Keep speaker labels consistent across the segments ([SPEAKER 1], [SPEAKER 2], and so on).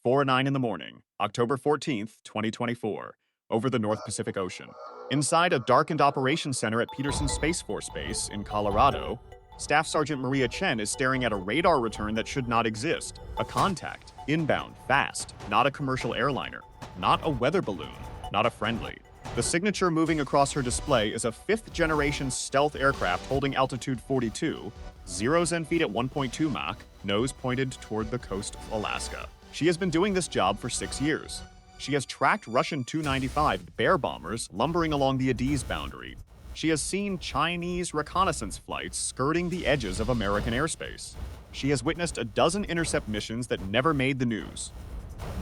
[SPEAKER 1] 4:09 in the morning, October 14th, 2024, over the North Pacific Ocean. Inside a darkened operations center at Peterson Space Force Base in Colorado, Staff Sergeant Maria Chen is staring at a radar return that should not exist. A contact, inbound, fast, not a commercial airliner, not a weather balloon, not a friendly. The signature moving across her display is a fifth-generation stealth aircraft holding altitude 42, 0 Zen feet at 1.2 Mach, nose pointed toward the coast of Alaska. She has been doing this job for 6 years. She has tracked Russian Tu-95 bear bombers lumbering along the Adige boundary. She has seen Chinese reconnaissance flights skirting the edges of American airspace. She has witnessed a dozen intercept missions that never made the news.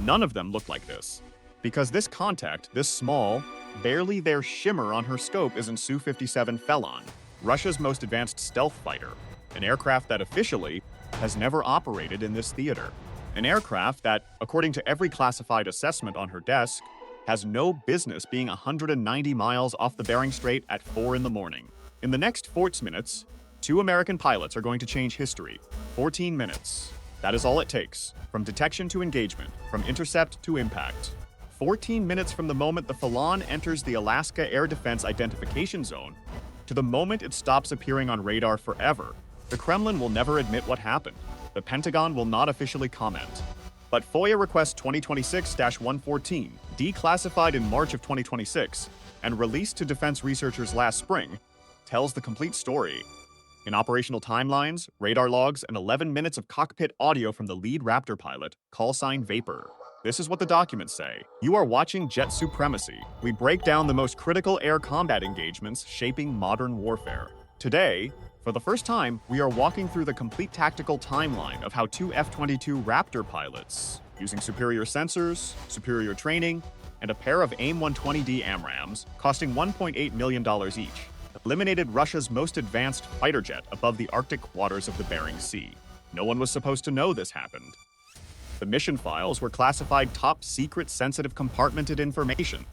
[SPEAKER 1] None of them look like this. Because this contact, this small, barely there shimmer on her scope is in Su-57 Felon, Russia's most advanced stealth fighter, an aircraft that officially has never operated in this theater. An aircraft that, according to every classified assessment on her desk, has no business being 190 miles off the Bering Strait at 4 in the morning. In the next 14 minutes, 2 American pilots are going to change history. 14 minutes. That is all it takes, from detection to engagement, from intercept to impact. 14 minutes from the moment the Felon enters the Alaska Air Defense Identification Zone to the moment it stops appearing on radar forever. The Kremlin will never admit what happened. The Pentagon will not officially comment. But FOIA Request 2026-114, declassified in March of 2026 and released to defense researchers last spring, tells the complete story. In operational timelines, radar logs, and 11 minutes of cockpit audio from the lead Raptor pilot, callsign Vapor. This is what the documents say. You are watching Jet Supremacy. We break down the most critical air combat engagements shaping modern warfare. Today, for the first time, we are walking through the complete tactical timeline of how 2 F-22 Raptor pilots, using superior sensors, superior training, and a pair of AIM-120D AMRAAMs, costing $1.8 million each, eliminated Russia's most advanced fighter jet above the Arctic waters of the Bering Sea. No one was supposed to know this happened. The mission files were classified top-secret sensitive compartmented information.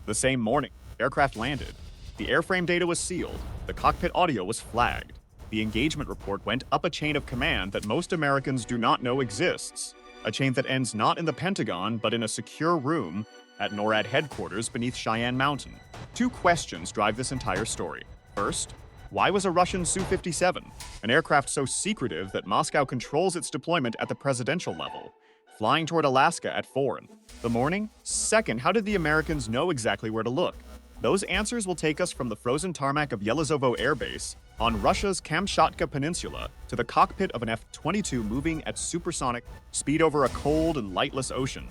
[SPEAKER 1] The same morning, aircraft landed. The airframe data was sealed, the cockpit audio was flagged. The engagement report went up a chain of command that most Americans do not know exists. A chain that ends not in the Pentagon, but in a secure room at NORAD headquarters beneath Cheyenne Mountain. 2 questions drive this entire story. First, why was a Russian Su-57, an aircraft so secretive that Moscow controls its deployment at the presidential level, flying toward Alaska at 4 in the morning? Second, how did the Americans know exactly where to look? Those answers will take us from the frozen tarmac of Yelizovo Air Base on Russia's Kamchatka Peninsula to the cockpit of an F-22 moving at supersonic speed over a cold and lightless ocean.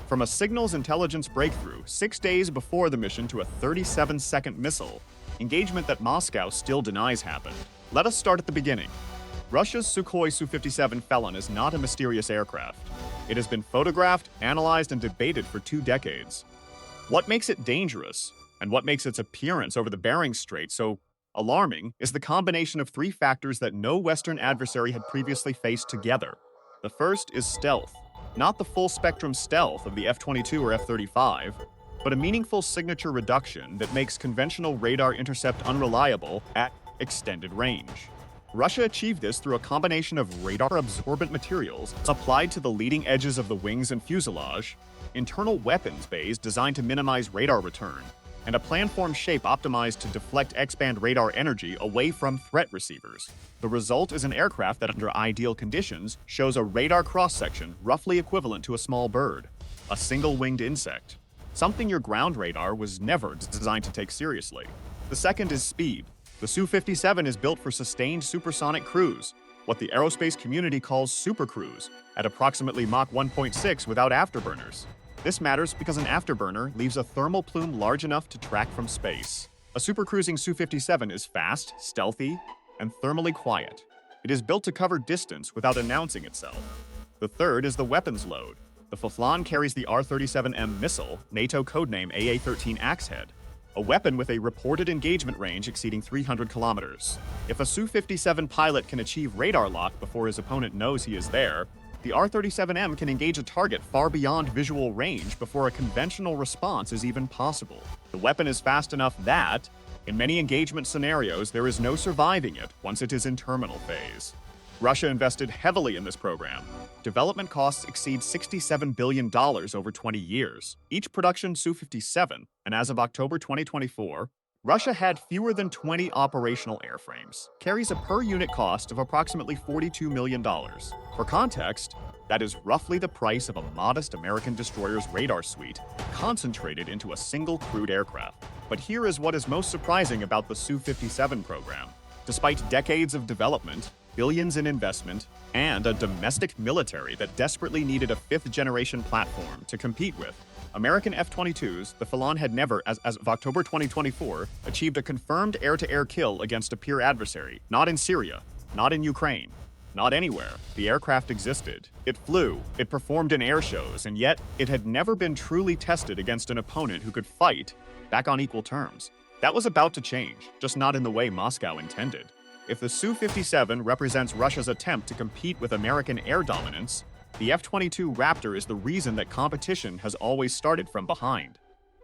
[SPEAKER 1] From a signals intelligence breakthrough 6 days before the mission to a 37-second missile, engagement that Moscow still denies happened. Let us start at the beginning. Russia's Sukhoi Su-57 Felon is not a mysterious aircraft. It has been photographed, analyzed, and debated for 2 decades. What makes it dangerous, and what makes its appearance over the Bering Strait so alarming, is the combination of 3 factors that no Western adversary had previously faced together. The first is stealth. Not the full-spectrum stealth of the F-22 or F-35, but a meaningful signature reduction that makes conventional radar intercept unreliable at extended range. Russia achieved this through a combination of radar-absorbent materials applied to the leading edges of the wings and fuselage, internal weapons bays designed to minimize radar return, and a planform shape optimized to deflect X-band radar energy away from threat receivers. The result is an aircraft that, under ideal conditions, shows a radar cross-section roughly equivalent to a small bird, a single-winged insect, something your ground radar was never designed to take seriously. The second is speed. The Su-57 is built for sustained supersonic cruise, what the aerospace community calls supercruise, at approximately Mach 1.6 without afterburners. This matters because an afterburner leaves a thermal plume large enough to track from space. A supercruising Su-57 is fast, stealthy, and thermally quiet. It is built to cover distance without announcing itself. The third is the weapons load. The Felon carries the R-37M missile, NATO codename AA-13 Axehead, a weapon with a reported engagement range exceeding 300 kilometers. If a Su-57 pilot can achieve radar lock before his opponent knows he is there, the R-37M can engage a target far beyond visual range before a conventional response is even possible. The weapon is fast enough that, in many engagement scenarios, there is no surviving it once it is in terminal phase. Russia invested heavily in this program. Development costs exceed $67 billion over 20 years, each production Su-57, and as of October 2024, Russia had fewer than 20 operational airframes, carries a per-unit cost of approximately $42 million. For context, that is roughly the price of a modest American destroyer's radar suite concentrated into a single crewed aircraft. But here is what is most surprising about the Su-57 program. Despite decades of development, billions in investment, and a domestic military that desperately needed a fifth-generation platform to compete with, American F-22s, the Felon had never, as of October 2024, achieved a confirmed air-to-air kill against a peer adversary, not in Syria, not in Ukraine, not anywhere. The aircraft existed. It flew, it performed in air shows, and yet it had never been truly tested against an opponent who could fight back on equal terms. That was about to change, just not in the way Moscow intended. If the Su-57 represents Russia's attempt to compete with American air dominance, the F-22 Raptor is the reason that competition has always started from behind.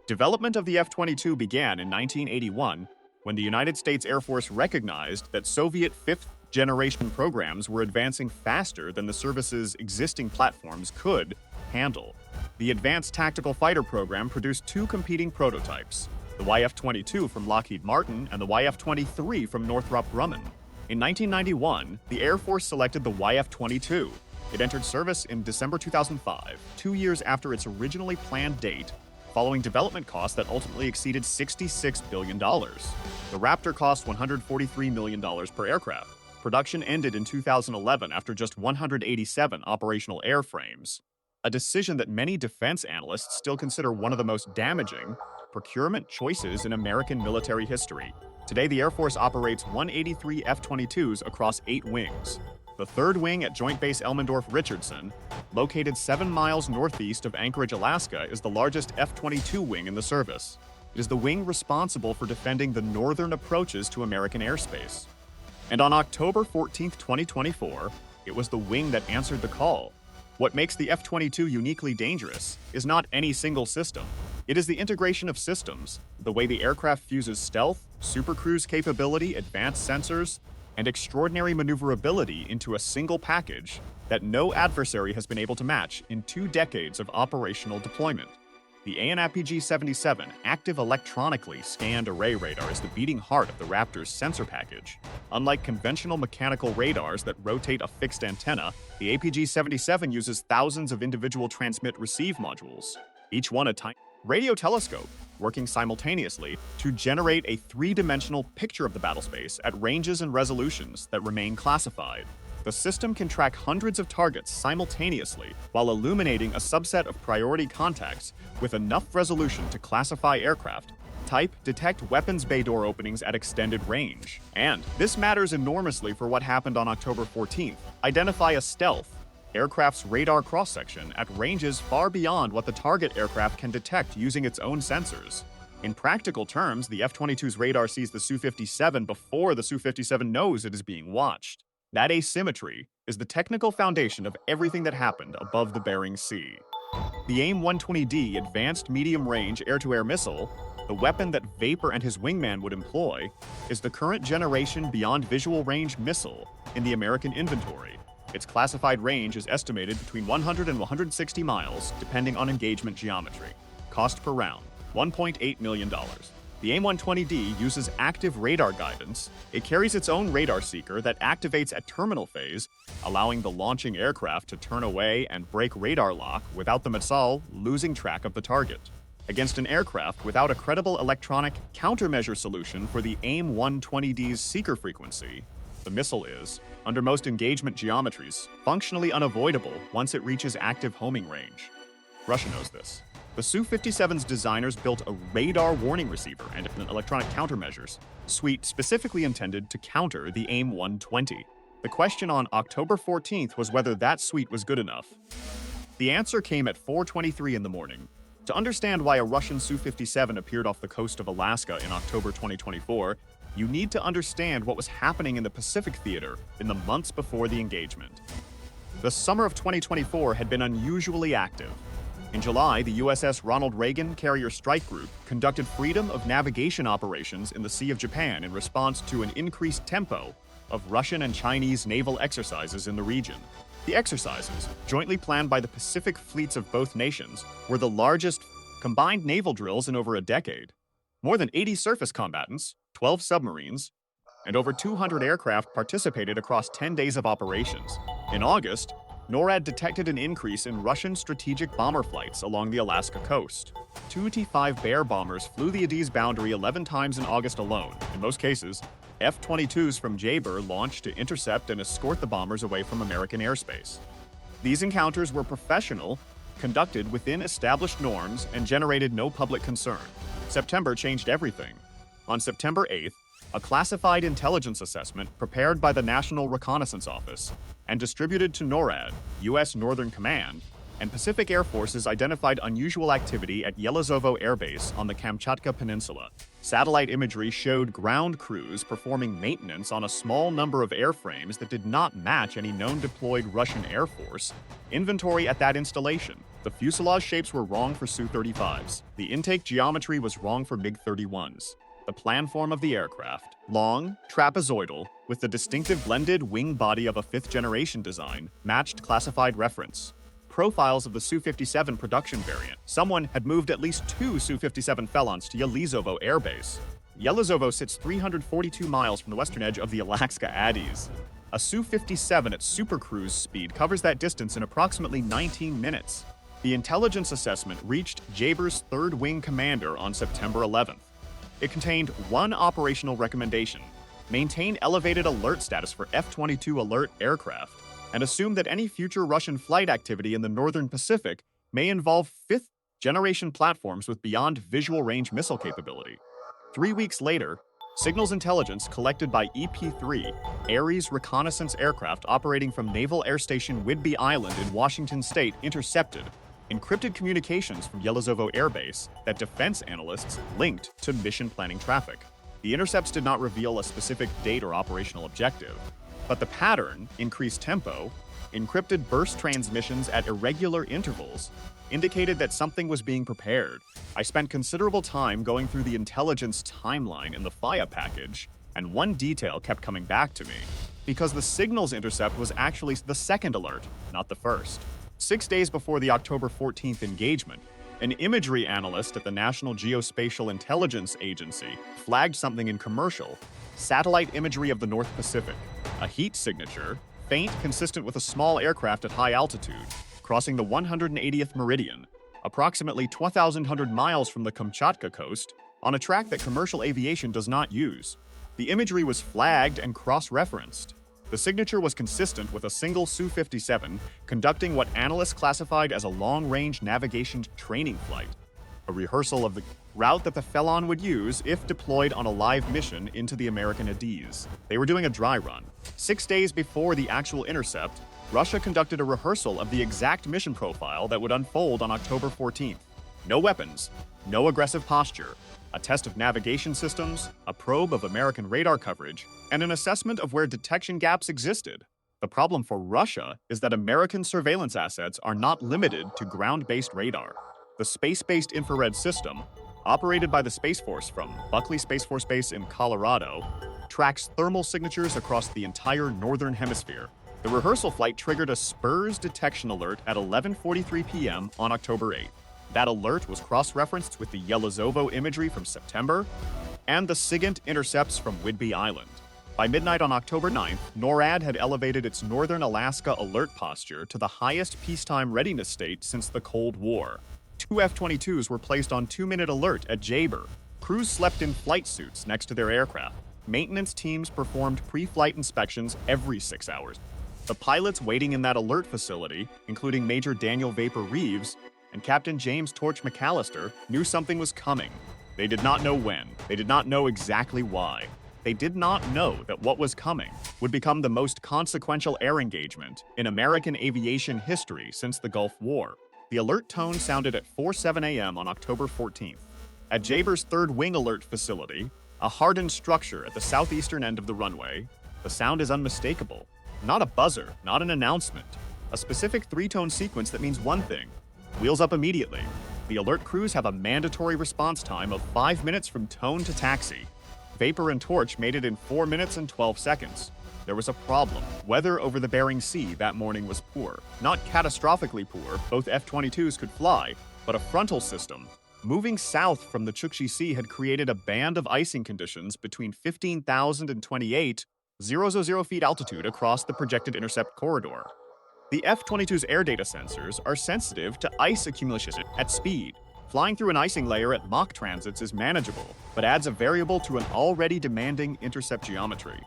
[SPEAKER 1] Development of the F-22 began in 1981 when the United States Air Force recognized that Soviet fifth-generation programs were advancing faster than the service's existing platforms could handle. The Advanced Tactical Fighter program produced two competing prototypes, the YF-22 from Lockheed Martin and the YF-23 from Northrop Grumman. In 1991, the Air Force selected the YF-22. It entered service in December 2005, 2 years after its originally planned date, following development costs that ultimately exceeded $66 billion. The Raptor cost $143 million per aircraft. Production ended in 2011 after just 187 operational airframes, a decision that many defense analysts still consider one of the most damaging procurement choices in American military history. Today, the Air Force operates 183 F-22s across 8 wings. The third wing at Joint Base Elmendorf-Richardson, located 7 miles northeast of Anchorage, Alaska, is the largest F-22 wing in the service. It is the wing responsible for defending the northern approaches to American airspace. And on October 14, 2024, it was the wing that answered the call. What makes the F-22 uniquely dangerous is not any single system. It is the integration of systems, the way the aircraft fuses stealth, supercruise capability, advanced sensors, and extraordinary maneuverability into a single package that no adversary has been able to match in 2 decades of operational deployment. The AIM-120D active electronically scanned array radar is the beating heart of the Raptor's sensor package. Unlike conventional mechanical radars that rotate a fixed antenna, the APG-77 uses thousands of individual transmit-receive modules, each one a tiny radio telescope, working simultaneously to generate a 3-dimensional picture of the battlespace at ranges and resolutions that remain classified. The system can track hundreds of targets simultaneously while illuminating a subset of priority contacts with enough resolution to classify aircraft, type, detect weapons bay door openings at extended range. And this matters enormously for what happened on October 14th. Identify a stealth aircraft's radar cross-section at ranges far beyond what the target aircraft can detect using its own sensors. In practical terms, the F-22's radar sees the Su-57 before the Su-57 knows it is being watched. That asymmetry is the technical foundation of everything that happened above the Bering Sea. The AIM-120D Advanced Medium-Range Air-to-Air Missile, the weapon that Vapor and his wingman would employ, is the current generation beyond visual range missile in the American inventory. Its classified range is estimated between 100 and 160 miles, depending on engagement geometry. Cost per round, $1.8 million. The AIM-120D uses active radar guidance. It carries its own radar seeker that activates at terminal phase, allowing the launching aircraft to turn away and break radar lock without the missile losing track of the target. Against an aircraft without a credible electronic countermeasure solution for the AIM-120D's seeker frequency, the missile is, under most engagement geometries, functionally unavoidable once it reaches active homing range. Russia knows this. The Su-57's designers built a radar warning receiver and an electronic countermeasures suite specifically intended to counter the AIM-120. The question on October 14th was whether that suite was good enough. The answer came at 4:23 in the morning. To understand why a Russian Su-57 appeared off the coast of Alaska in October 2024, you need to understand what was happening in the Pacific Theater in the months before the engagement. The summer of 2024 had been unusually active. In July, the USS Ronald Reagan Carrier Strike Group conducted freedom of navigation operations in the Sea of Japan in response to an increased tempo of Russian and Chinese naval exercises in the region. The exercises, jointly planned by the Pacific fleets of both nations, were the largest combined naval drills in over a decade. More than 80 surface combatants, 12 submarines, and over 200 aircraft participated across 10 days of operations. In August, NORAD detected an increase in Russian strategic bomber flights along the Alaska coast. Two T-5 Bear bombers flew the Ade's boundary 11 times in August alone. In most cases, F-22s from JBER launched to intercept and escort the bombers away from American airspace. These encounters were professional, conducted within established norms, and generated no public concern. September changed everything. On September 8th, a classified intelligence assessment prepared by the National Reconnaissance Office and distributed to NORAD, U.S. Northern Command, and Pacific Air Forces identified unusual activity at Yelizovo Air Base on the Kamchatka Peninsula. Satellite imagery showed ground crews performing maintenance on a small number of airframes that did not match any known deployed Russian Air Force inventory at that installation. The fuselage shapes were wrong for Su-35s. The intake geometry was wrong for MiG-31s. The planform of the aircraft, long, trapezoidal, with the distinctive blended wing body of a fifth-generation design, matched classified reference. Profiles of the Su-57 production variant. Someone had moved at least 2 Su-57 Felons to Yelizovo Air Base. Yelizovo sits 342 miles from the western edge of the Alaska Andes. A Su-57 at supercruise speed covers that distance in approximately 19 minutes. The intelligence assessment reached JBER's 3rd Wing commander on September 11th. It contained one operational recommendation: maintain elevated alert status for F-22 alert aircraft, and assume that any future Russian flight activity in the northern Pacific may involve 5th-generation platforms with beyond visual range missile capability. 3 weeks later, signals intelligence collected by EP-3, Ares reconnaissance aircraft operating from Naval Air Station Whidbey Island in Washington state intercepted encrypted communications from Yelizovo Air Base that defense analysts linked to mission planning traffic. The intercepts did not reveal a specific date or operational objective, but the pattern, increased tempo, encrypted burst transmissions at irregular intervals, indicated that something was being prepared. I spent considerable time going through the intelligence timeline in the FOIA package, and one detail kept coming back to me, because the signals intercept was actually the second alert, not the first. 6 days before the October 14th engagement, an imagery analyst at the National Geospatial Intelligence Agency flagged something in commercial satellite imagery of the North Pacific, a heat signature, faint, consistent with a small aircraft at high altitude, crossing the 180th meridian, approximately 1,200 miles from the Kamchatka coast, on a track that commercial aviation does not use. The imagery was flagged and cross-referenced. The signature was consistent with a single Su-57 conducting what analysts classified as a long-range navigation training flight, a rehearsal of the route that the Felon would use if deployed on a live mission into the American Andes. They were doing a dry run. 6 days before the actual intercept, Russia conducted a rehearsal of the exact mission profile that would unfold on October 14th. No weapons, no aggressive posture, a test of navigation systems, a probe of American radar coverage, and an assessment of where detection gaps existed. The problem for Russia is that American surveillance assets are not limited to ground-based radar. The space-based infrared system, operated by the Space Force from Buckley Space Force Base in Colorado, tracks thermal signatures across the entire northern hemisphere. The rehearsal flight triggered a SPURS detection alert at 11:43 p.m. on October 8th. That alert was cross-referenced with the Yelizovo imagery from September and the SIGINT intercepts from Whidbey Island. By midnight on October 9th, NORAD had elevated its northern Alaska alert posture to the highest peacetime readiness state since the Cold War. 2 F-22s were placed on 2-minute alert at JBER. Crews slept in flight suits next to their aircraft. Maintenance teams performed pre-flight inspections every 6 hours. The pilots waiting in that alert facility, including Major Daniel Vapor Reeves and Captain James Torch McAllister, knew something was coming. They did not know when. They did not know exactly why. They did not know that what was coming would become the most consequential air engagement in American aviation history since the Gulf War. The alert tone sounded at 4:07 a.m. on October 14th. At JBER's 3rd Wing Alert facility, a hardened structure at the southeastern end of the runway, the sound is unmistakable. Not a buzzer, not an announcement. A specific 3-tone sequence that means one thing: wheels up immediately. The alert crews have a mandatory response time of 5 minutes from tone to taxi. Vapor and Torch made it in 4 minutes and 12 seconds. there was a problem. Weather over the Bering Sea that morning was poor. Not catastrophically poor, both F-22s could fly, but a frontal system moving south from the Chukchi Sea had created a band of icing conditions between 15,000 and 28,000 feet altitude across the projected intercept corridor. The F-22's air data sensors are sensitive to ice accumulation at speed. Flying through an icing layer at Mach transits is manageable, but adds a variable to an already demanding intercept geometry.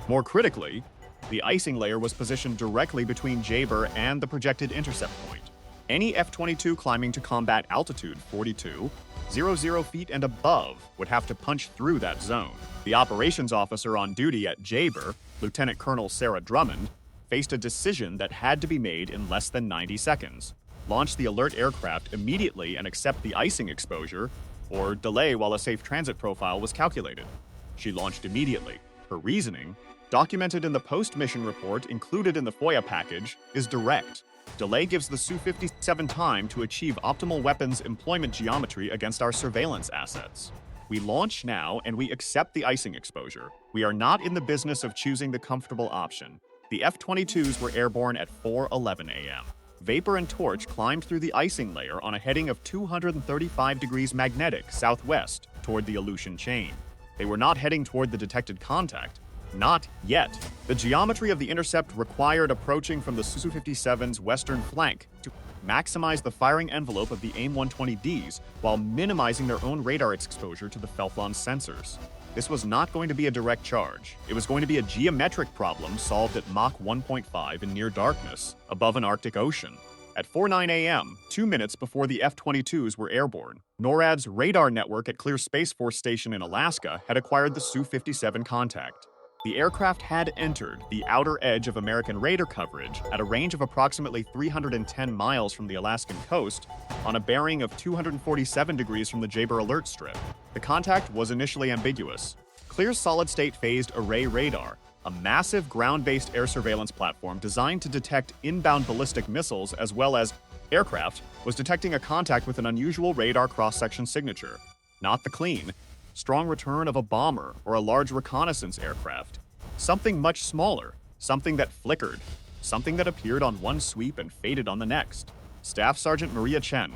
[SPEAKER 1] More critically, the icing layer was positioned directly between JBER and the projected intercept point. Any F-22 climbing to combat altitude 42,000 feet and above would have to punch through that zone. The operations officer on duty at JBER, Lieutenant Colonel Sarah Drummond, faced a decision that had to be made in less than 90 seconds. Launch the alert aircraft immediately and accept the icing exposure, or delay while a safe transit profile was calculated. She launched immediately. Her reasoning, documented in the post-mission report included in the FOIA package, is direct. Delay gives the Su-57 time to achieve optimal weapons employment geometry against our surveillance assets. We launch now and we accept the icing exposure. We are not in the business of choosing the comfortable option. The F-22s were airborne at 4:11 a.m. Vapor and Torch climbed through the icing layer on a heading of 235 degrees magnetic southwest toward the Aleutian chain. They were not heading toward the detected contact. Not yet. The geometry of the intercept required approaching from the Su-57's western flank to maximize the firing envelope of the AIM-120Ds while minimizing their own radar exposure to the Felon sensors. This was not going to be a direct charge. It was going to be a geometric problem solved at Mach 1.5 in near darkness, above an Arctic Ocean. At 4:09 a.m., 2 minutes before the F-22s were airborne, NORAD's radar network at Clear Space Force Station in Alaska had acquired the Su-57 contact. The aircraft had entered the outer edge of American radar coverage at a range of approximately 310 miles from the Alaskan coast on a bearing of 247 degrees from the JBER alert strip. The contact was initially ambiguous. Clear solid-state phased array radar, a massive ground-based air surveillance platform designed to detect inbound ballistic missiles as well as aircraft, was detecting a contact with an unusual radar cross-section signature. Not the clean, strong return of a bomber or a large reconnaissance aircraft. Something much smaller, something that flickered, something that appeared on one sweep and faded on the next. Staff Sergeant Maria Chen,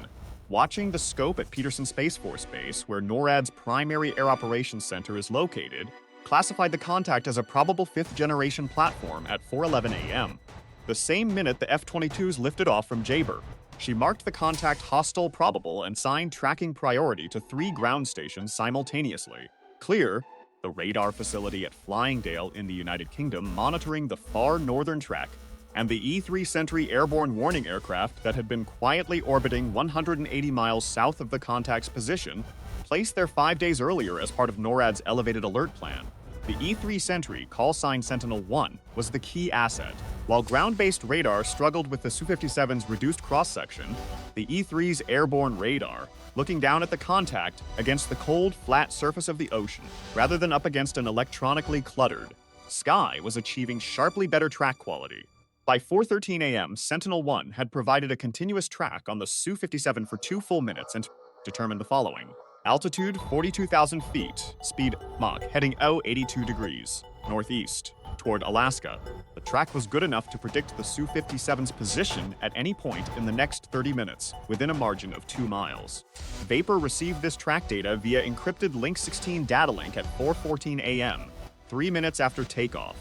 [SPEAKER 1] watching the scope at Peterson Space Force Base, where NORAD's primary air operations center is located, classified the contact as a probable fifth-generation platform at 4:11 a.m. The same minute the F-22s lifted off from JBER, she marked the contact hostile probable and signed tracking priority to 3 ground stations simultaneously. Clear, the radar facility at Flyingdale in the United Kingdom monitoring the far northern track, and the E-3 Sentry airborne warning aircraft that had been quietly orbiting 180 miles south of the contact's position, placed there 5 days earlier as part of NORAD's elevated alert plan. The E-3 Sentry, call sign Sentinel-1, was the key asset. While ground-based radar struggled with the Su-57's reduced cross-section, the E-3's airborne radar, looking down at the contact against the cold, flat surface of the ocean, rather than up against an electronically cluttered sky, was achieving sharply better track quality. By 4:13 a.m., Sentinel-1 had provided a continuous track on the Su-57 for 2 full minutes and determined the following. Altitude 42,000 feet, speed Mach, heading 82 degrees, northeast, toward Alaska. The track was good enough to predict the Su-57's position at any point in the next 30 minutes, within a margin of 2 miles. Vapor received this track data via encrypted Link 16 data link at 4:14 a.m., 3 minutes after takeoff.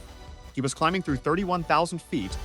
[SPEAKER 1] He was climbing through 31,000 feet,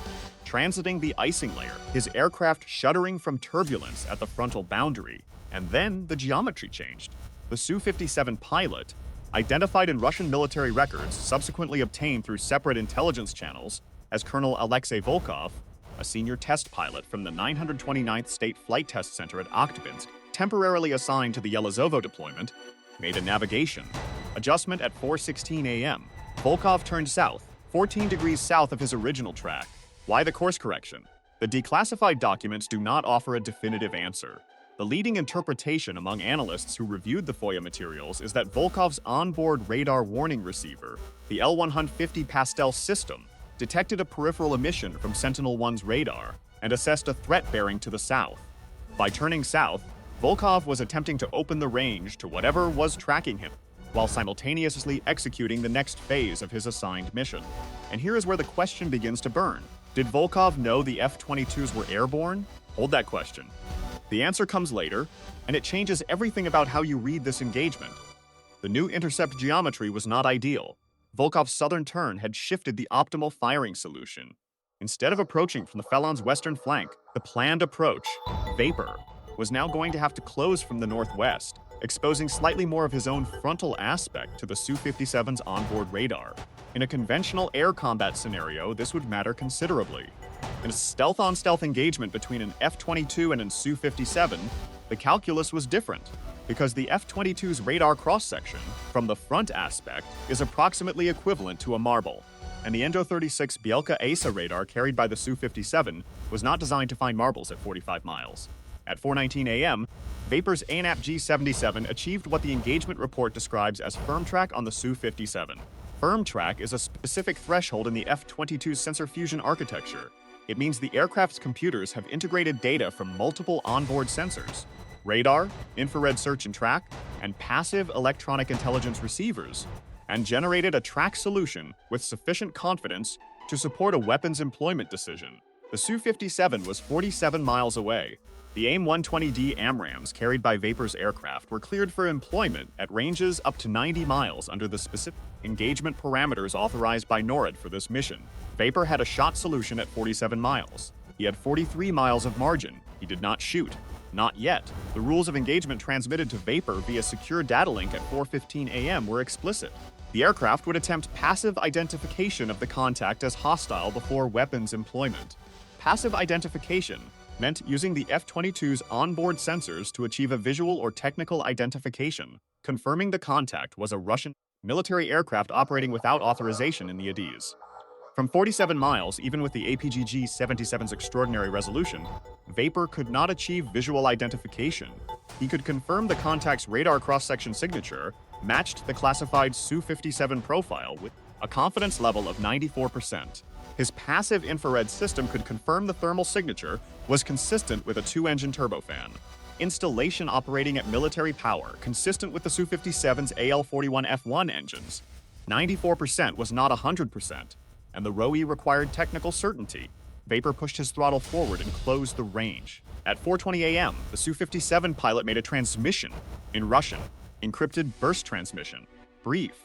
[SPEAKER 1] transiting the icing layer, his aircraft shuddering from turbulence at the frontal boundary. And then the geometry changed. The Su-57 pilot, identified in Russian military records subsequently obtained through separate intelligence channels as Colonel Alexei Volkov, a senior test pilot from the 929th State Flight Test Center at Oktyabinsk, temporarily assigned to the Yelazovo deployment, made a navigation adjustment at 4:16 a.m. Volkov turned south, 14 degrees south of his original track. Why the course correction? The declassified documents do not offer a definitive answer. The leading interpretation among analysts who reviewed the FOIA materials is that Volkov's onboard radar warning receiver, the L-150 Pastel system, detected a peripheral emission from Sentinel-1's radar and assessed a threat bearing to the south. By turning south, Volkov was attempting to open the range to whatever was tracking him. while simultaneously executing the next phase of his assigned mission. And here is where the question begins to burn. Did Volkov know the F-22s were airborne? Hold that question. The answer comes later, and it changes everything about how you read this engagement. The new intercept geometry was not ideal. Volkov's southern turn had shifted the optimal firing solution. Instead of approaching from the Felon's western flank, the planned approach, JBER, was now going to have to close from the northwest, exposing slightly more of his own frontal aspect to the Su-57's onboard radar. In a conventional air combat scenario, this would matter considerably. In a stealth-on-stealth engagement between an F-22 and a Su-57, the calculus was different, because the F-22's radar cross-section, from the front aspect, is approximately equivalent to a marble, and the Endo-36 Bielka ASA radar carried by the Su-57 was not designed to find marbles at 45 miles. At 4:19 a.m., JBER's ANAP G-77 achieved what the engagement report describes as firm track on the Su-57. Firm track is a specific threshold in the F-22's sensor fusion architecture. It means the aircraft's computers have integrated data from multiple onboard sensors, radar, infrared search and track, and passive electronic intelligence receivers, and generated a track solution with sufficient confidence to support a weapons employment decision. The Su-57 was 47 miles away. The AIM-120D AMRAAMs carried by JBER's aircraft were cleared for employment at ranges up to 90 miles under the specific engagement parameters authorized by NORAD for this mission. JBER had a shot solution at 47 miles. He had 43 miles of margin. He did not shoot. Not yet. The rules of engagement transmitted to JBER via secure data link at 4:15 a.m. were explicit. The aircraft would attempt passive identification of the contact as hostile before weapons employment. Passive identification meant using the F-22's onboard sensors to achieve a visual or technical identification, confirming the contact was a Russian military aircraft operating without authorization in the Adiz. From 47 miles, even with the APG-G-77's extraordinary resolution, JBER could not achieve visual identification. He could confirm the contact's radar cross-section signature matched the classified Su-57 profile with a confidence level of 94%. His passive infrared system could confirm the thermal signature was consistent with a two-engine turbofan. Installation operating at military power, consistent with the Su-57's AL-41F1 engines. 94% was not 100%, and the ROE required technical certainty. JBER pushed his throttle forward and closed the range. At 4:20 a.m., the Su-57 pilot made a transmission in Russian, encrypted burst transmission. Brief.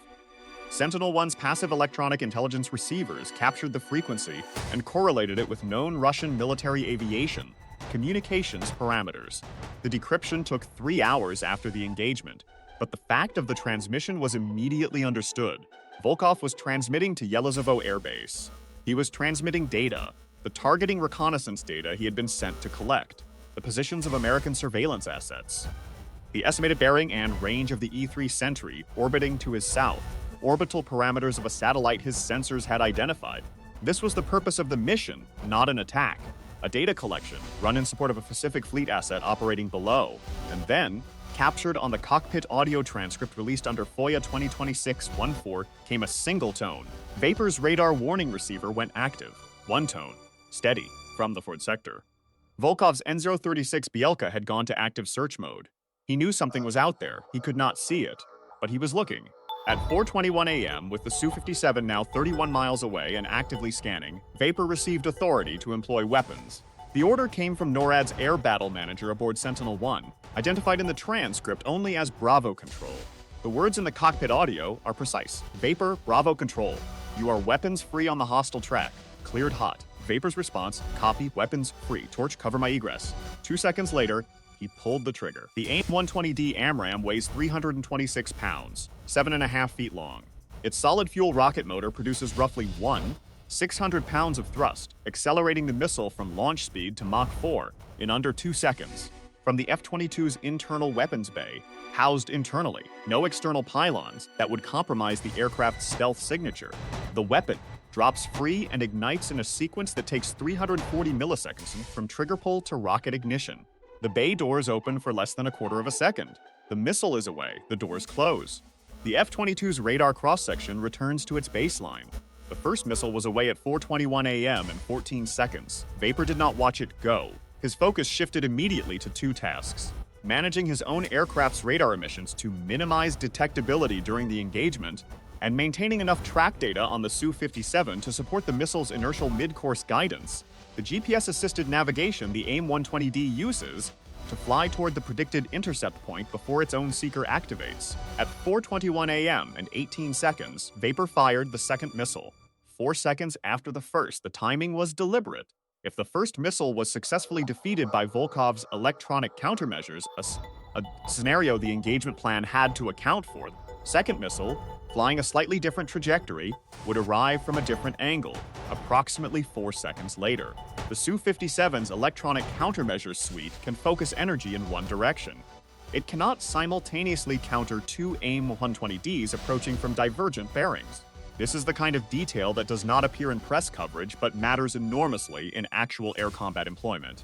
[SPEAKER 1] Sentinel-1's passive electronic intelligence receivers captured the frequency and correlated it with known Russian military aviation communications parameters. The decryption took 3 hours after the engagement, but the fact of the transmission was immediately understood. Volkov was transmitting to Yelizovo Air Base. He was transmitting data, the targeting reconnaissance data he had been sent to collect, the positions of American surveillance assets, the estimated bearing and range of the E-3 Sentry orbiting to his south, orbital parameters of a satellite his sensors had identified. This was the purpose of the mission, not an attack. A data collection, run in support of a Pacific Fleet asset operating below, and then, captured on the cockpit audio transcript released under FOIA 2026-14, came a single tone. JBER's radar warning receiver went active. One tone. Steady. From the Ford sector. Volkov's N-036 Bielka had gone to active search mode. He knew something was out there. He could not see it, but he was looking. At 4:21 a.m., with the Su-57 now 31 miles away and actively scanning, JBER received authority to employ weapons. The order came from NORAD's air battle manager aboard Sentinel-1, identified in the transcript only as Bravo Control. The words in the cockpit audio are precise. JBER, Bravo Control. You are weapons free on the hostile track. Cleared hot. JBER's response, copy, weapons free. Torch, cover my egress. 2 seconds later, he pulled the trigger. The AIM-120D AMRAAM weighs 326 pounds, 7.5 feet long. Its solid-fuel rocket motor produces roughly 600 pounds of thrust, accelerating the missile from launch speed to Mach 4 in under 2 seconds. From the F-22's internal weapons bay, housed internally, no external pylons that would compromise the aircraft's stealth signature. The weapon drops free and ignites in a sequence that takes 340 milliseconds from trigger pull to rocket ignition. The bay doors open for less than a quarter of a second. The missile is away, the doors close. The F-22's radar cross-section returns to its baseline. The first missile was away at 4:21 a.m. and 14 seconds. JBER did not watch it go. His focus shifted immediately to 2 tasks. managing his own aircraft's radar emissions to minimize detectability during the engagement, and maintaining enough track data on the Su-57 to support the missile's inertial mid-course guidance, the GPS-assisted navigation the AIM-120D uses to fly toward the predicted intercept point before its own seeker activates. At 4:21 a.m. and 18 seconds, Vapor fired the second missile. 4 seconds after the first, the timing was deliberate. If the first missile was successfully defeated by Volkov's electronic countermeasures, a scenario the engagement plan had to account for, the second missile, flying a slightly different trajectory, would arrive from a different angle, approximately 4 seconds later. The Su-57's electronic countermeasures suite can focus energy in one direction. It cannot simultaneously counter two AIM-120Ds approaching from divergent bearings. This is the kind of detail that does not appear in press coverage but matters enormously in actual air combat employment.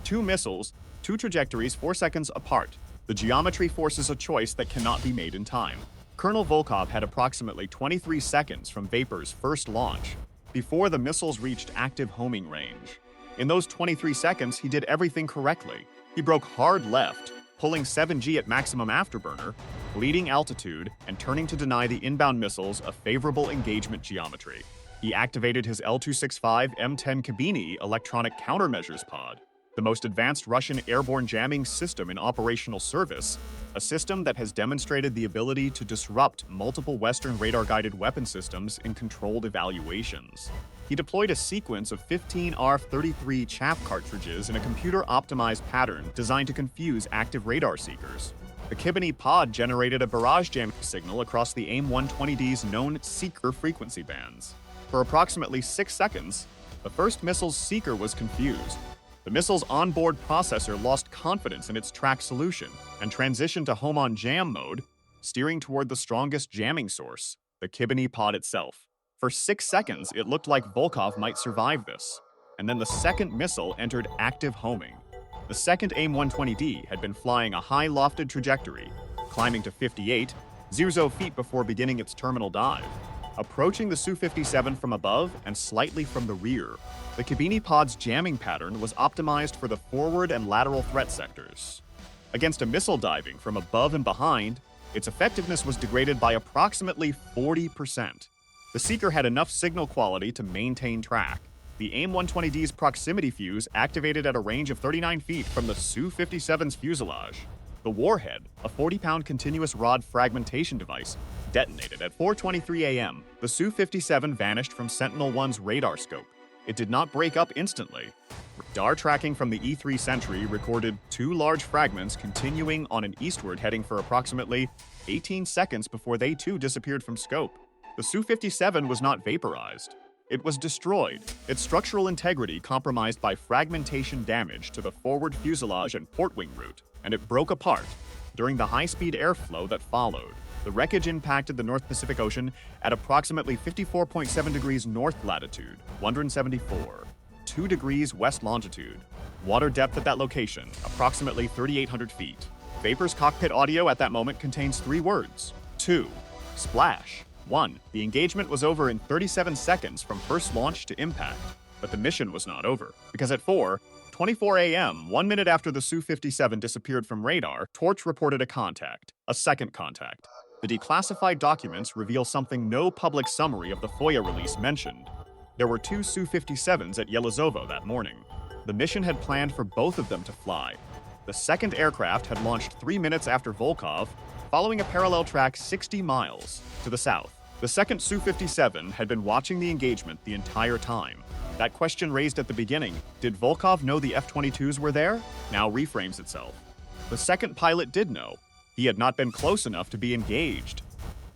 [SPEAKER 1] Two missiles, two trajectories 4 seconds apart. The geometry forces a choice that cannot be made in time. Colonel Volkov had approximately 23 seconds from Vapor's first launch before the missiles reached active homing range. In those 23 seconds, he did everything correctly. He broke hard left, pulling 7G at maximum afterburner, leading altitude, and turning to deny the inbound missiles a favorable engagement geometry. He activated his L-265 M10 Kabini electronic countermeasures pod, the most advanced Russian airborne jamming system in operational service, a system that has demonstrated the ability to disrupt multiple Western radar-guided weapon systems in controlled evaluations. He deployed a sequence of 15 ARF-33 chaff cartridges in a computer-optimized pattern designed to confuse active radar seekers. The Kabini pod generated a barrage jamming signal across the AIM-120D's known seeker frequency bands. For approximately 6 seconds, the first missile's seeker was confused. The missile's onboard processor lost confidence in its track solution and transitioned to home-on-jam mode, steering toward the strongest jamming source, the Kabini pod itself. For 6 seconds, it looked like Volkov might survive this, and then the second missile entered active homing. The second AIM-120D had been flying a high-lofted trajectory, climbing to 58, 0 feet before beginning its terminal dive. Approaching the Su-57 from above and slightly from the rear, the Kabini pod's jamming pattern was optimized for the forward and lateral threat sectors. Against a missile diving from above and behind, its effectiveness was degraded by approximately 40%. The seeker had enough signal quality to maintain track. The AIM-120D's proximity fuse activated at a range of 39 feet from the Su-57's fuselage. The warhead, a 40-pound continuous rod fragmentation device, detonated at 4:23 a.m. The Su-57 vanished from Sentinel-1's radar scope. It did not break up instantly. Radar tracking from the E-3 Sentry recorded 2 large fragments continuing on an eastward heading for approximately 18 seconds before they too disappeared from scope. The Su-57 was not vaporized. It was destroyed, its structural integrity compromised by fragmentation damage to the forward fuselage and port wing route, and it broke apart during the high-speed airflow that followed. The wreckage impacted the North Pacific Ocean at approximately 54.7 degrees north latitude, 174, 2 degrees west longitude. Water depth at that location, approximately 3,800 feet. Vapor's cockpit audio at that moment contains 3 words. 2. Splash. 1. The engagement was over in 37 seconds from first launch to impact, but the mission was not over, because at 4:24 a.m., 1 minute after the Su-57 disappeared from radar, Torch reported a second contact. The declassified documents reveal something no public summary of the FOIA release mentioned. There were 2 Su-57s at Yelizovo that morning. The mission had planned for both of them to fly. The second aircraft had launched 3 minutes after Volkov, following a parallel track 60 miles to the south. The second Su-57 had been watching the engagement the entire time. That question raised at the beginning, did Volkov know the F-22s were there? Now reframes itself. The second pilot did know. He had not been close enough to be engaged.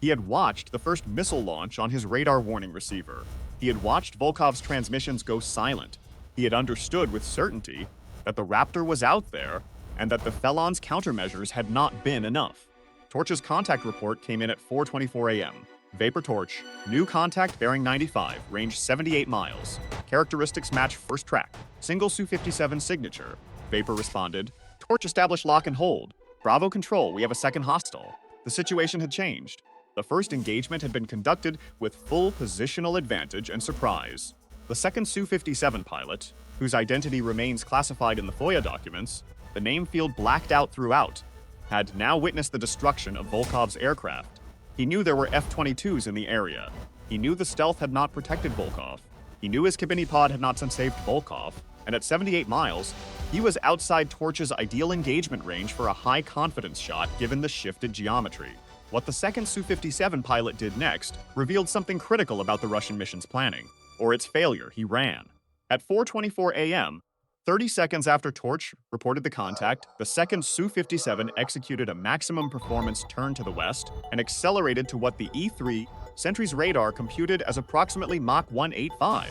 [SPEAKER 1] He had watched the first missile launch on his radar warning receiver. He had watched Volkov's transmissions go silent. He had understood with certainty that the Raptor was out there and that the Felon's countermeasures had not been enough. Torch's contact report came in at 4:24 a.m. Vapor Torch, new contact Bering 95, range 78 miles. Characteristics match first track. Single Su-57 signature. Vapor responded, Torch established lock and hold. Bravo Control, we have a second hostile. The situation had changed. The first engagement had been conducted with full positional advantage and surprise. The second Su-57 pilot, whose identity remains classified in the FOIA documents, the name field blacked out throughout, had now witnessed the destruction of Volkov's aircraft. He knew there were F-22s in the area. He knew the stealth had not protected Volkov. He knew his Kibini pod had not saved Volkov, and at 78 miles, he was outside Torch's ideal engagement range for a high-confidence shot given the shifted geometry. What the second Su-57 pilot did next revealed something critical about the Russian mission's planning, or its failure. He ran. At 4:24 a.m., 30 seconds after Torch reported the contact, the second Su-57 executed a maximum performance turn to the west and accelerated to what the E-3 Sentry's radar computed as approximately Mach 185,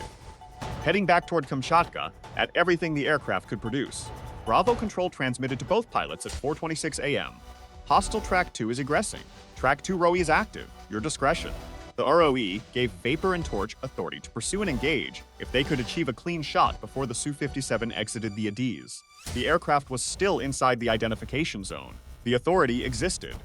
[SPEAKER 1] heading back toward Kamchatka at everything the aircraft could produce. Bravo Control transmitted to both pilots at 4:26 a.m. Hostile Track 2 is egressing. Track 2 ROE is active. Your discretion. The ROE gave Vapor and Torch authority to pursue and engage if they could achieve a clean shot before the Su-57 exited the Adiz. The aircraft was still inside the identification zone. The authority existed.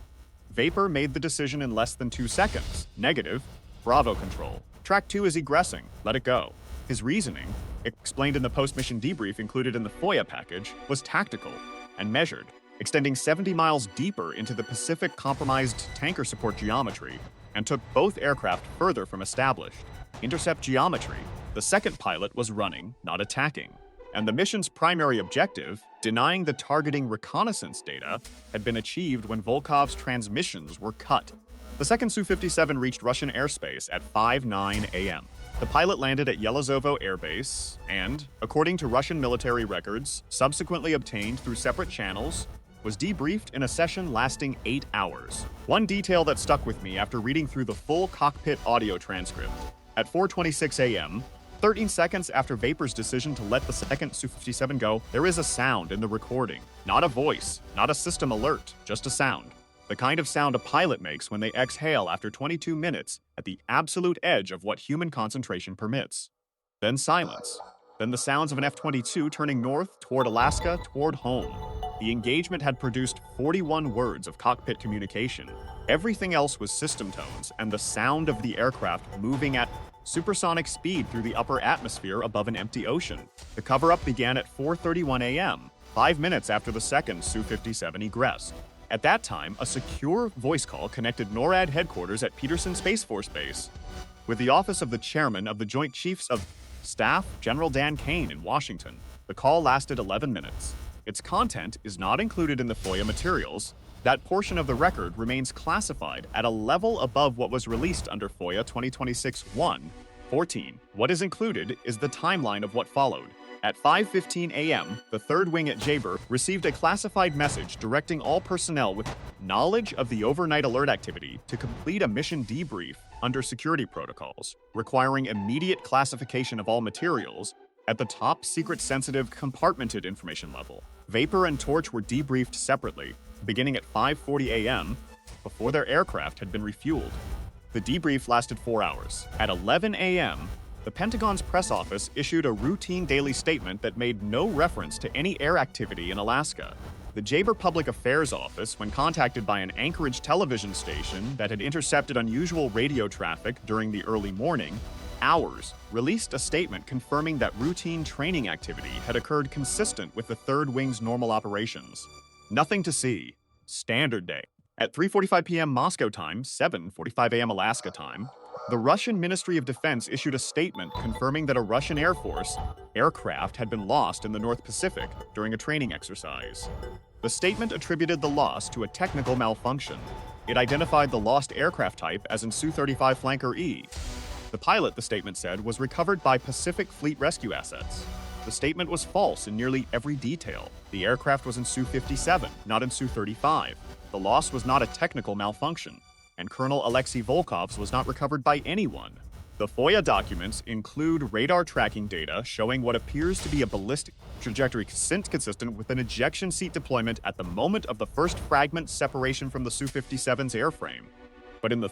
[SPEAKER 1] Vapor made the decision in less than 2 seconds. Negative. Bravo Control. Track 2 is egressing. Let it go. His reasoning, explained in the post-mission debrief included in the FOIA package, was tactical and measured, extending 70 miles deeper into the Pacific compromised tanker support geometry, and took both aircraft further from established intercept geometry. The second pilot was running, not attacking, and the mission's primary objective, denying the targeting reconnaissance data, had been achieved when Volkov's transmissions were cut. The second Su-57 reached Russian airspace at 5:09 a.m. The pilot landed at Yelazovo Air Base and, according to Russian military records, subsequently obtained through separate channels, was debriefed in a session lasting 8 hours. One detail that stuck with me after reading through the full cockpit audio transcript. At 4:26 a.m., 13 seconds after Vapor's decision to let the second Su-57 go, there is a sound in the recording. Not a voice, not a system alert, just a sound. The kind of sound a pilot makes when they exhale after 22 minutes at the absolute edge of what human concentration permits. Then silence. Then the sounds of an F-22 turning north toward Alaska toward home. The engagement had produced 41 words of cockpit communication. Everything else was system tones and the sound of the aircraft moving at supersonic speed through the upper atmosphere above an empty ocean. The cover-up began at 4:31 a.m., 5 minutes after the second Su-57 egressed. At that time, a secure voice call connected NORAD headquarters at Peterson Space Force Base with the office of the chairman of the Joint Chiefs of Staff, General Dan Kane, in Washington. The call lasted 11 minutes. Its content is not included in the FOIA materials. That portion of the record remains classified at a level above what was released under FOIA 2026-1-14. What is included is the timeline of what followed. At 5:15 a.m., the third wing at JBER received a classified message directing all personnel with knowledge of the overnight alert activity to complete a mission debrief under security protocols, requiring immediate classification of all materials at the top secret sensitive compartmented information level. Vapor and Torch were debriefed separately, beginning at 5:40 a.m., before their aircraft had been refueled. The debrief lasted 4 hours. At 11 a.m., the Pentagon's press office issued a routine daily statement that made no reference to any air activity in Alaska. The JBER Public Affairs Office, when contacted by an Anchorage television station that had intercepted unusual radio traffic during the early morning, released a statement confirming that routine training activity had occurred consistent with the Third Wing's normal operations. Nothing to see. Standard day. At 3:45 p.m. Moscow time, 7:45 a.m. Alaska time, the Russian Ministry of Defense issued a statement confirming that a Russian Air Force aircraft had been lost in the North Pacific during a training exercise. The statement attributed the loss to a technical malfunction. It identified the lost aircraft type as an Su-35 Flanker E. The pilot, the statement said, was recovered by Pacific Fleet rescue assets. The statement was false in nearly every detail. The aircraft was in Su-57, not in Su-35. The loss was not a technical malfunction, and Colonel Alexei Volkov's was not recovered by anyone. The FOIA documents include radar tracking data showing what appears to be a ballistic trajectory consistent with an ejection seat deployment at the moment of the first fragment separation from the Su-57's airframe. But in the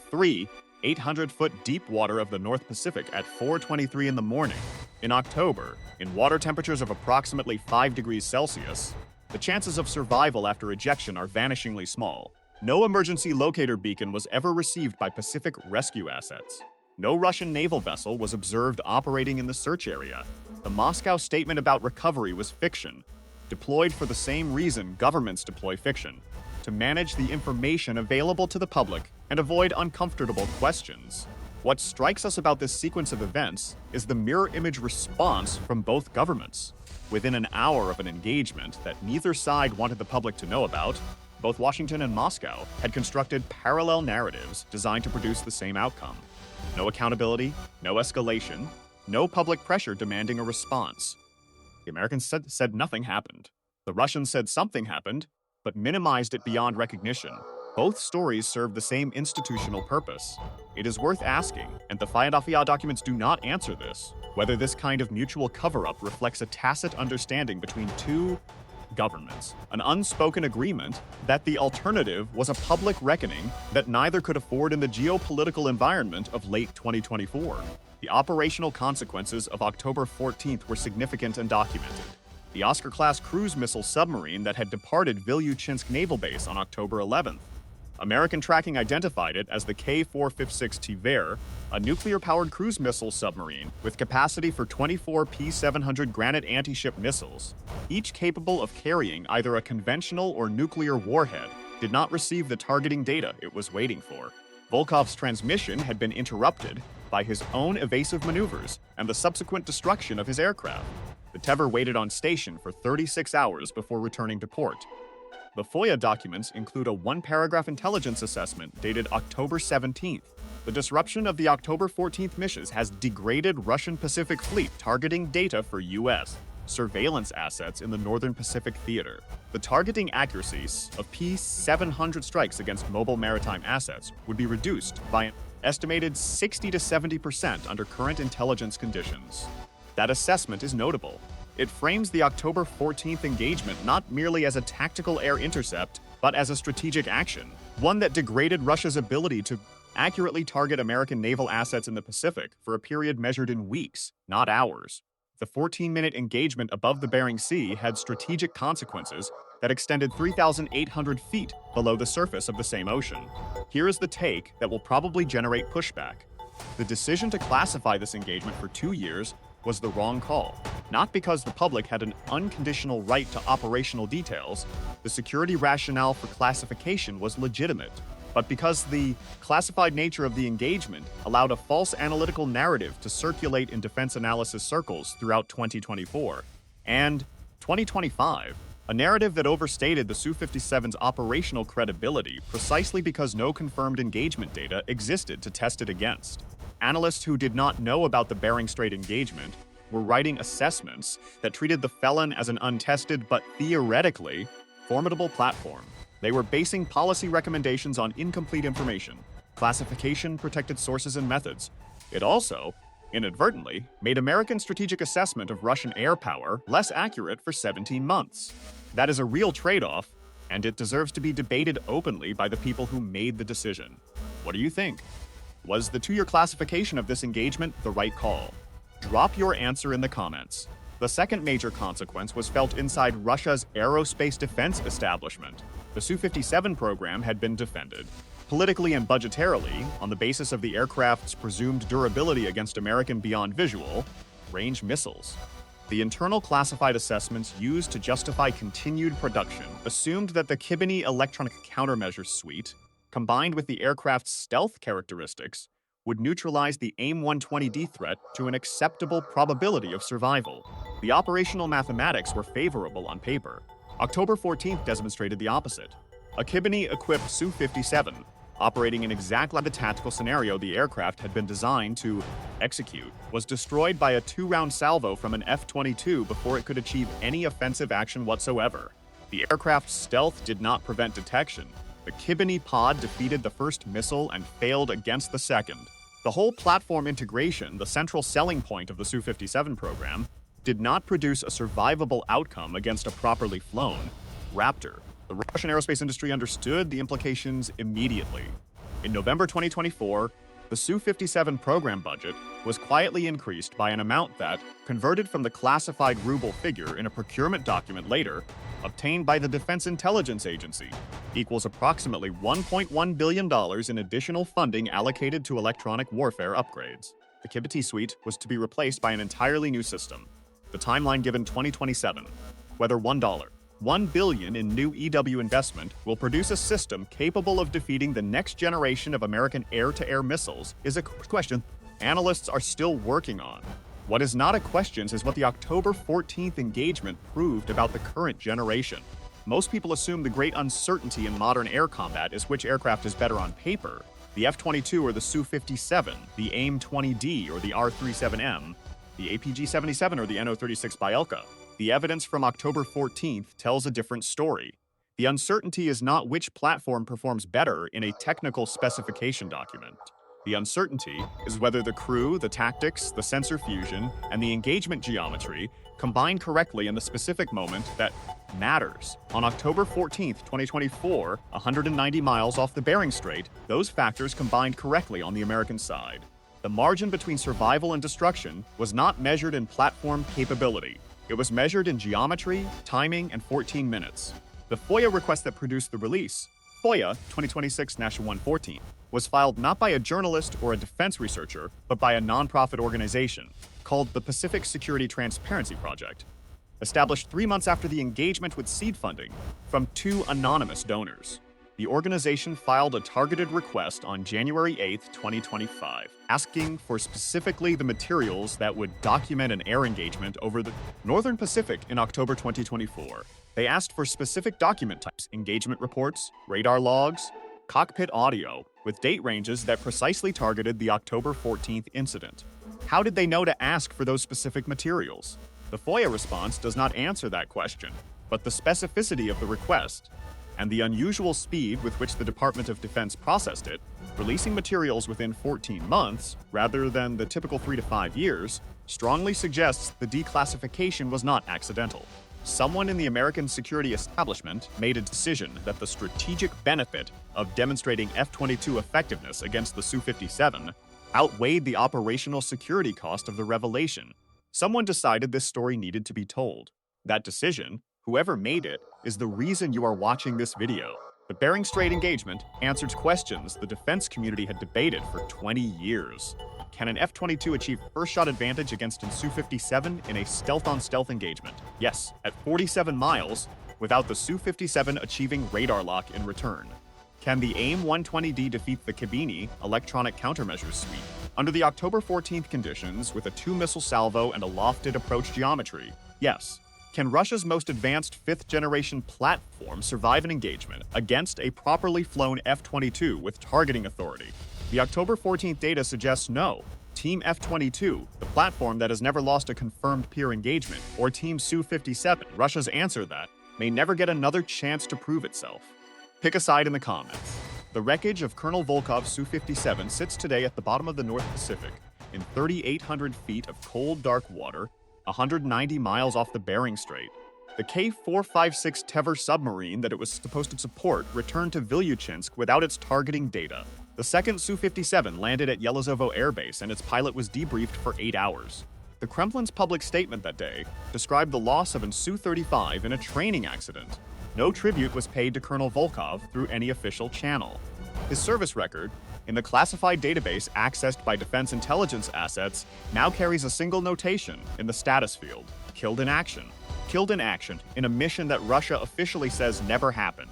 [SPEAKER 1] 800-foot deep water of the North Pacific at 4:23 in the morning, in October, in water temperatures of approximately 5 degrees Celsius, the chances of survival after ejection are vanishingly small. No emergency locator beacon was ever received by Pacific rescue assets. No Russian naval vessel was observed operating in the search area. The Moscow statement about recovery was fiction. deployed for the same reason governments deploy fiction, to manage the information available to the public and avoid uncomfortable questions. What strikes us about this sequence of events is the mirror image response from both governments. Within an hour of an engagement that neither side wanted the public to know about, both Washington and Moscow had constructed parallel narratives designed to produce the same outcome. No accountability, no escalation, no public pressure demanding a response. The Americans said nothing happened. The Russians said something happened, but minimized it beyond recognition. Both stories serve the same institutional purpose. It is worth asking, and the FOIA documents do not answer this, whether this kind of mutual cover-up reflects a tacit understanding between two governments, an unspoken agreement that the alternative was a public reckoning that neither could afford in the geopolitical environment of late 2024. The operational consequences of October 14th were significant and documented. The Oscar-class cruise missile submarine that had departed Vilyuchinsk Naval Base on October 11th. American tracking identified it as the K-456 JBER, a nuclear-powered cruise missile submarine with capacity for 24 P-700 Granite anti-ship missiles, each capable of carrying either a conventional or nuclear warhead, did not receive the targeting data it was waiting for. Volkov's transmission had been interrupted by his own evasive maneuvers and the subsequent destruction of his aircraft. The Tever waited on station for 36 hours before returning to port. The FOIA documents include a one-paragraph intelligence assessment dated October 17th. The disruption of the October 14th missions has degraded Russian Pacific Fleet targeting data for U.S. surveillance assets in the Northern Pacific Theater. The targeting accuracies of P-700 strikes against mobile maritime assets would be reduced by an estimated 60 to 70% under current intelligence conditions. That assessment is notable. It frames the October 14th engagement not merely as a tactical air intercept, but as a strategic action, one that degraded Russia's ability to accurately target American naval assets in the Pacific for a period measured in weeks, not hours. The 14-minute engagement above the Bering Sea had strategic consequences that extended 3,800 feet below the surface of the same ocean. Here is the take that will probably generate pushback. The decision to classify this engagement for 2 years was the wrong call. Not because the public had an unconditional right to operational details, the security rationale for classification was legitimate, but because the classified nature of the engagement allowed a false analytical narrative to circulate in defense analysis circles throughout 2024 and 2025, a narrative that overstated the Su-57's operational credibility precisely because no confirmed engagement data existed to test it against. Analysts who did not know about the Bering Strait engagement were writing assessments that treated the Felon as an untested but theoretically formidable platform. They were basing policy recommendations on incomplete information, classification, protected sources, and methods. It also, inadvertently, made American strategic assessment of Russian air power less accurate for 17 months. That is a real trade-off, and it deserves to be debated openly by the people who made the decision. What do you think? Was the 2-year classification of this engagement the right call? Drop your answer in the comments. The second major consequence was felt inside Russia's aerospace defense establishment. The Su-57 program had been defended, politically and budgetarily, on the basis of the aircraft's presumed durability against American beyond visual range missiles. The internal classified assessments used to justify continued production assumed that the Kibini electronic countermeasure suite, combined with the aircraft's stealth characteristics, would neutralize the AIM-120D threat to an acceptable probability of survival. The operational mathematics were favorable on paper. October 14th demonstrated the opposite. A Kibini-equipped Su-57, operating in exactly the tactical scenario the aircraft had been designed to execute, was destroyed by a 2-round salvo from an F-22 before it could achieve any offensive action whatsoever. The aircraft's stealth did not prevent detection. The Kibini pod defeated the first missile and failed against the second. The whole platform integration, the central selling point of the Su-57 program, did not produce a survivable outcome against a properly flown Raptor. The Russian aerospace industry understood the implications immediately. In November 2024, the Su-57 program budget was quietly increased by an amount that, converted from the classified ruble figure in a procurement document later, obtained by the Defense Intelligence Agency, equals approximately $1.1 billion in additional funding allocated to electronic warfare upgrades. The Kibini suite was to be replaced by an entirely new system. The timeline given 2027. Whether $1 billion in new EW investment will produce a system capable of defeating the next generation of American air-to-air missiles is a question analysts are still working on. What is not a question is what the October 14th engagement proved about the current generation. Most people assume the great uncertainty in modern air combat is which aircraft is better on paper, the F-22 or the Su-57, the AIM-120D or the R-37M, the APG-77 or the NO-36 Bielka. The evidence from October 14th tells a different story. The uncertainty is not which platform performs better in a technical specification document. The uncertainty is whether the crew, the tactics, the sensor fusion, and the engagement geometry combine correctly in the specific moment that matters. On October 14th, 2024, 190 miles off the Bering Strait, those factors combined correctly on the American side. The margin between survival and destruction was not measured in platform capability. It was measured in geometry, timing, and 14 minutes. The FOIA request that produced the release, FOIA 2026-114, was filed not by a journalist or a defense researcher, but by a nonprofit organization called the Pacific Security Transparency Project, established 3 months after the engagement with seed funding from 2 anonymous donors. The organization filed a targeted request on January 8, 2025, asking for specifically the materials that would document an air engagement over the Northern Pacific in October 2024. They asked for specific document types, engagement reports, radar logs, cockpit audio, with date ranges that precisely targeted the October 14th incident. How did they know to ask for those specific materials? The FOIA response does not answer that question, but the specificity of the request and the unusual speed with which the Department of Defense processed it, releasing materials within 14 months rather than the typical 3 to 5 years, strongly suggests the declassification was not accidental. Someone in the American security establishment made a decision that the strategic benefit of demonstrating F-22 effectiveness against the Su-57 outweighed the operational security cost of the revelation. Someone decided this story needed to be told. That decision, whoever made it, is the reason you are watching this video. The Bering Strait engagement answered questions the defense community had debated for 20 years. Can an F-22 achieve first-shot advantage against a Su-57 in a stealth-on-stealth engagement? Yes, at 47 miles, without the Su-57 achieving radar lock in return. Can the AIM-120D defeat the Kabini electronic countermeasures suite? Under the October 14th conditions, with a 2-missile salvo and a lofted approach geometry? Yes. Can Russia's most advanced 5th-generation platform survive an engagement against a properly flown F-22 with targeting authority? The October 14th data suggests no. Team F-22, the platform that has never lost a confirmed peer engagement, or Team Su-57, Russia's answer that, may never get another chance to prove itself. Pick a side in the comments. The wreckage of Colonel Volkov's Su-57 sits today at the bottom of the North Pacific, in 3,800 feet of cold, dark water, 190 miles off the Bering Strait. The K-456 Tever submarine that it was supposed to support returned to Vilyuchinsk without its targeting data. The second Su-57 landed at Yelizovo Air Base and its pilot was debriefed for 8 hours. The Kremlin's public statement that day described the loss of an Su-35 in a training accident. No tribute was paid to Colonel Volkov through any official channel. His service record, in the classified database accessed by Defense Intelligence assets, now carries a single notation in the status field: killed in action. Killed in action in a mission that Russia officially says never happened.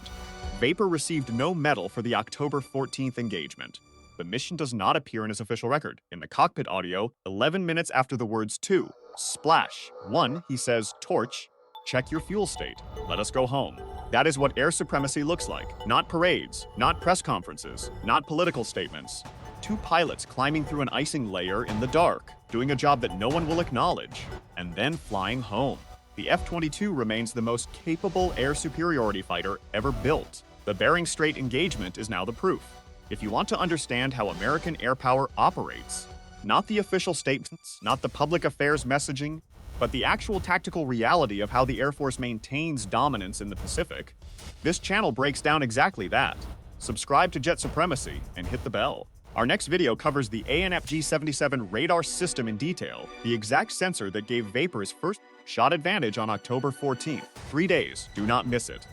[SPEAKER 1] JBER received no medal for the October 14th engagement. The mission does not appear in his official record. In the cockpit audio, 11 minutes after the words 2, splash, 1, he says, torch, check your fuel state, let us go home. That is what air supremacy looks like. Not parades, not press conferences, not political statements. 2 pilots climbing through an icing layer in the dark, doing a job that no one will acknowledge, and then flying home. The F-22 remains the most capable air superiority fighter ever built. The Bering Strait engagement is now the proof. If you want to understand how American air power operates, not the official statements, not the public affairs messaging, but the actual tactical reality of how the Air Force maintains dominance in the Pacific, this channel breaks down exactly that. Subscribe to Jet Supremacy and hit the bell. Our next video covers the ANFG-77 radar system in detail, the exact sensor that gave JBER his first shot advantage on October 14th. 3 days, do not miss it.